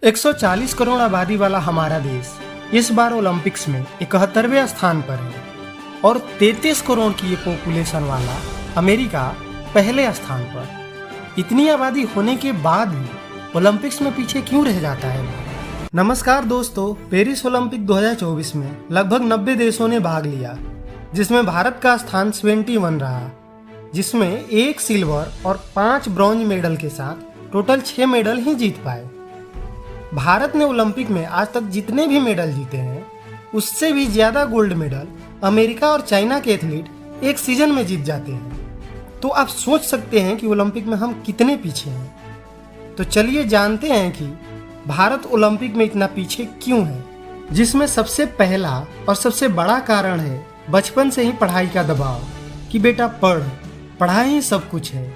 140 करोड़ आबादी वाला हमारा देश इस बार ओलंपिक्स में 71वें स्थान पर है और 33 करोड़ की ये पॉपुलेशन वाला अमेरिका पहले स्थान पर। इतनी आबादी होने के बाद भी ओलंपिक्स में पीछे क्यों रह जाता है? नमस्कार दोस्तों, पेरिस ओलंपिक 2024 में लगभग 90 देशों ने भाग लिया, जिसमें भारत का स्थान 71 रहा, जिसमें 1 सिल्वर और 5 ब्रॉन्ज मेडल के साथ टोटल 6 मेडल ही जीत पाए। भारत ने ओलंपिक में आज तक जितने भी मेडल जीते हैं, उससे भी ज्यादा गोल्ड मेडल अमेरिका और चाइना के एथलीट एक सीजन में जीत जाते हैं। तो आप सोच सकते हैं कि ओलंपिक में हम कितने पीछे हैं। तो चलिए जानते हैं कि भारत ओलंपिक में इतना पीछे क्यों है, जिसमें सबसे पहला और सबसे बड़ा कारण है बचपन से ही पढ़ाई का दबाव कि बेटा पढ़ाई ही सब कुछ है।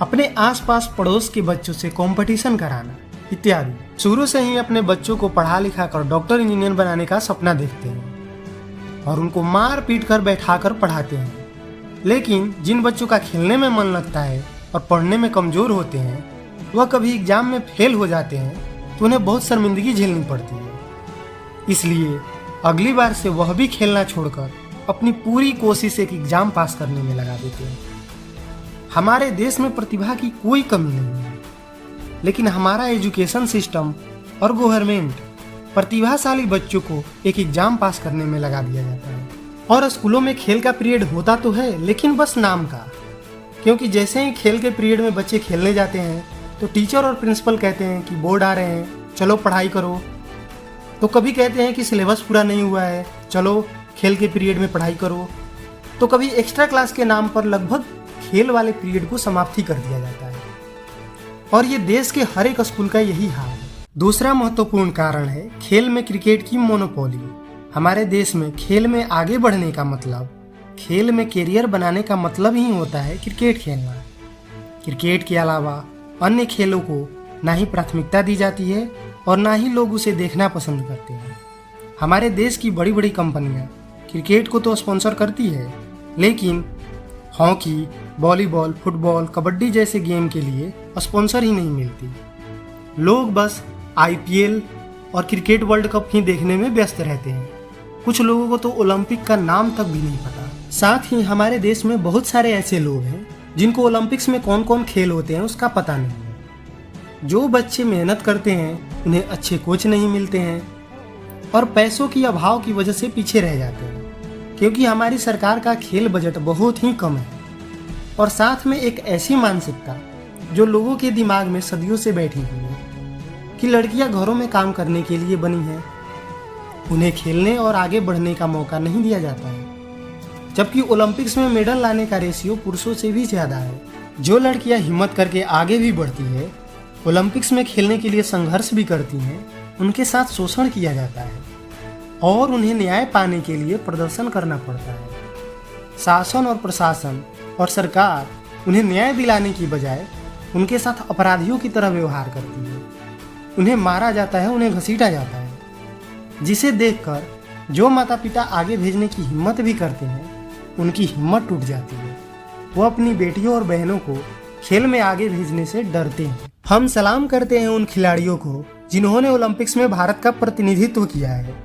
अपने आसपास पड़ोस के बच्चों से कंपटीशन कराना इत्यादि। शुरू से ही अपने बच्चों को पढ़ा लिखा कर डॉक्टर इंजीनियर बनाने का सपना देखते हैं और उनको मार पीट कर बैठा कर पढ़ाते हैं। लेकिन जिन बच्चों का खेलने में मन लगता है और पढ़ने में कमजोर होते हैं, वह कभी एग्जाम में फेल हो जाते हैं तो उन्हें बहुत शर्मिंदगी झेलनी पड़ती है। इसलिए अगली बार से वह भी खेलना छोड़कर अपनी पूरी कोशिश एक एग्जाम पास करने में लगा देते हैं। हमारे देश में प्रतिभा की कोई कमी नहीं है, लेकिन हमारा एजुकेशन सिस्टम और गवर्नमेंट प्रतिभाशाली बच्चों को एक एग्जाम पास करने में लगा दिया जाता है। और स्कूलों में खेल का पीरियड होता तो है, लेकिन बस नाम का, क्योंकि जैसे ही खेल के पीरियड में बच्चे खेलने जाते हैं तो टीचर और प्रिंसिपल कहते हैं कि बोर्ड आ रहे हैं, चलो पढ़ाई करो। तो कभी कहते हैं कि सिलेबस पूरा नहीं हुआ है, चलो खेल के पीरियड में पढ़ाई करो। तो कभी एक्स्ट्रा क्लास के नाम पर लगभग खेल वाले पीरियड को समाप्ति कर दिया जाता है। और ये देश के हर एक स्कूल का यही हाल है। दूसरा महत्वपूर्ण कारण है खेल में क्रिकेट की मोनोपोली। हमारे देश में खेल में आगे बढ़ने का मतलब, खेल में कैरियर बनाने का मतलब ही होता है क्रिकेट खेलना। क्रिकेट के अलावा अन्य खेलों को ना ही प्राथमिकता दी जाती है और ना ही लोग उसे देखना पसंद करते हैं। हमारे देश की बड़ी बड़ी कंपनियां क्रिकेट को तो स्पॉन्सर करती है, लेकिन हॉकी, वॉलीबॉल, फुटबॉल, कबड्डी जैसे गेम के लिए स्पॉन्सर ही नहीं मिलती। लोग बस आईपीएल और क्रिकेट वर्ल्ड कप ही देखने में व्यस्त रहते हैं। कुछ लोगों को तो ओलंपिक का नाम तक भी नहीं पता। साथ ही हमारे देश में बहुत सारे ऐसे लोग हैं जिनको ओलंपिक्स में कौन कौन खेल होते हैं उसका पता नहीं है। जो बच्चे मेहनत करते हैं उन्हें अच्छे कोच नहीं मिलते हैं और पैसों की अभाव की वजह से पीछे रह जाते हैं, क्योंकि हमारी सरकार का खेल बजट बहुत ही कम है। और साथ में एक ऐसी मानसिकता जो लोगों के दिमाग में सदियों से बैठी हुई है कि लड़कियां घरों में काम करने के लिए बनी हैं, उन्हें खेलने और आगे बढ़ने का मौका नहीं दिया जाता है। जबकि ओलंपिक्स में मेडल लाने का रेशियो पुरुषों से भी ज्यादा है। जो लड़कियां हिम्मत करके आगे भी बढ़ती है, ओलंपिक्स में खेलने के लिए संघर्ष भी करती हैं, उनके साथ शोषण किया जाता है और उन्हें न्याय पाने के लिए प्रदर्शन करना पड़ता है। शासन और प्रशासन और सरकार उन्हें न्याय दिलाने की बजाय उनके साथ अपराधियों की तरह व्यवहार करती है। उन्हें मारा जाता है, उन्हें घसीटा जाता है, जिसे देखकर जो माता पिता आगे भेजने की हिम्मत भी करते हैं, उनकी हिम्मत टूट जाती है। वो अपनी बेटियों और बहनों को खेल में आगे भेजने से डरते हैं। हम सलाम करते हैं उन खिलाड़ियों को जिन्होंने ओलंपिक्स में भारत का प्रतिनिधित्व किया है,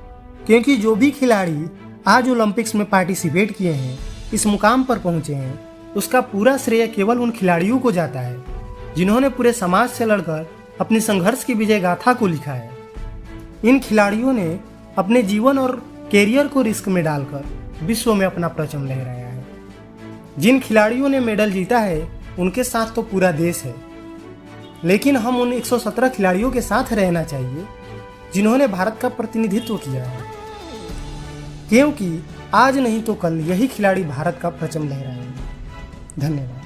क्योंकि जो भी खिलाड़ी आज ओलंपिक्स में पार्टिसिपेट किए हैं, इस मुकाम पर पहुंचे हैं, उसका पूरा श्रेय केवल उन खिलाड़ियों को जाता है जिन्होंने पूरे समाज से लड़कर अपनी संघर्ष की विजय गाथा को लिखा है। इन खिलाड़ियों ने अपने जीवन और कैरियर को रिस्क में डालकर विश्व में अपना परचम लहराया है। जिन खिलाड़ियों ने मेडल जीता है उनके साथ तो पूरा देश है, लेकिन हम उन 117 खिलाड़ियों के साथ रहना चाहिए जिन्होंने भारत का प्रतिनिधित्व किया है, क्योंकि आज नहीं तो कल यही खिलाड़ी भारत का परचम लहराएंगे। धन्यवाद।